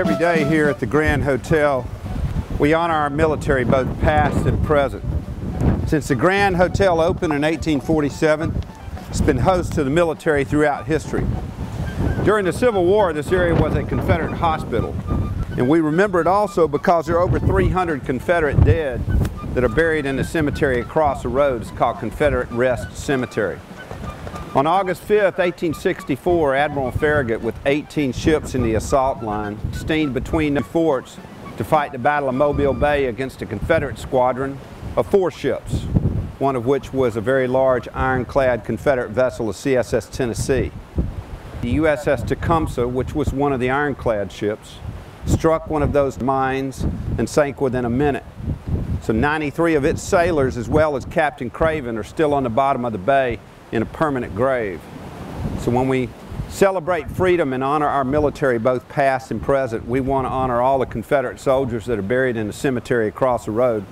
Every day here at the Grand Hotel, we honor our military, both past and present. Since the Grand Hotel opened in 1847, it's been host to the military throughout history. During the Civil War, this area was a Confederate hospital, and we remember it also because there are over 300 Confederate dead that are buried in the cemetery across the road. It's called Confederate Rest Cemetery. On August 5th, 1864, Admiral Farragut, with 18 ships in the assault line, steamed between the forts to fight the Battle of Mobile Bay against a Confederate squadron of 4 ships, one of which was a very large ironclad Confederate vessel, the CSS Tennessee. The USS Tecumseh, which was one of the ironclad ships, struck one of those mines and sank within a minute. So 93 of its sailors, as well as Captain Craven, are still on the bottom of the bay in a permanent grave. So when we celebrate freedom and honor our military, both past and present, we want to honor all the Confederate soldiers that are buried in the cemetery across the road.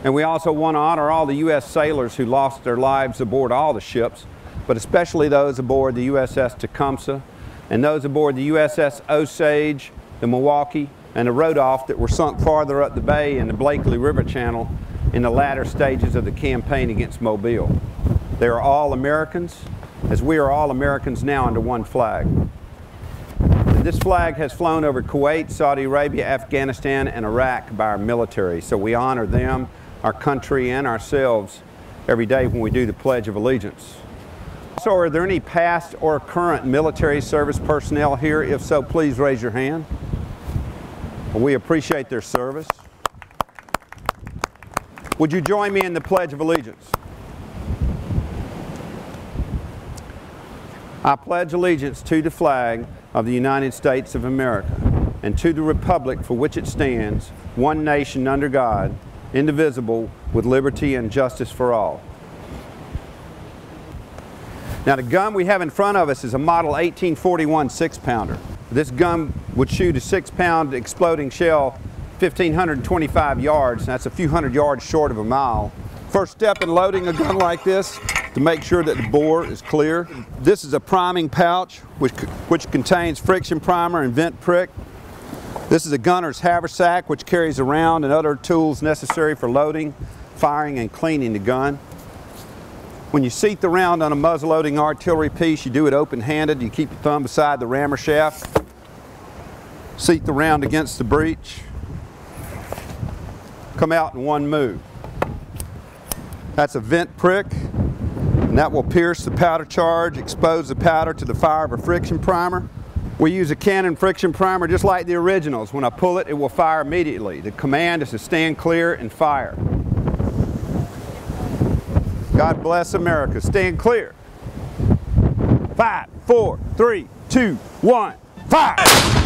And we also want to honor all the U.S. sailors who lost their lives aboard all the ships, but especially those aboard the USS Tecumseh and those aboard the USS Osage, the Milwaukee, and the Rodolph that were sunk farther up the bay in the Blakely River Channel in the latter stages of the campaign against Mobile. They are all Americans, as we are all Americans now under one flag. And this flag has flown over Kuwait, Saudi Arabia, Afghanistan, and Iraq by our military, so we honor them, our country, and ourselves every day when we do the Pledge of Allegiance. So are there any past or current military service personnel here? If so, please raise your hand. Well, we appreciate their service. Would you join me in the Pledge of Allegiance? I pledge allegiance to the flag of the United States of America and to the republic for which it stands, one nation under God, indivisible, with liberty and justice for all. Now the gun we have in front of us is a model 1841 6-pounder. This gun would shoot a 6-pound exploding shell 1,525 yards. That's a few hundred yards short of a mile. First step in loading a gun like this, to make sure that the bore is clear. This is a priming pouch which contains friction primer and vent prick. This is a gunner's haversack which carries a round and other tools necessary for loading, firing, and cleaning the gun. When you seat the round on a muzzle-loading artillery piece, you do it open-handed. You keep your thumb beside the rammer shaft. Seat the round against the breech. Come out in one move. That's a vent prick, and that will pierce the powder charge, expose the powder to the fire of a friction primer. We use a Canon friction primer just like the originals. When I pull it, it will fire immediately. The command is to stand clear and fire. God bless America. Stand clear. 5, 4, 3, 2, 1, fire!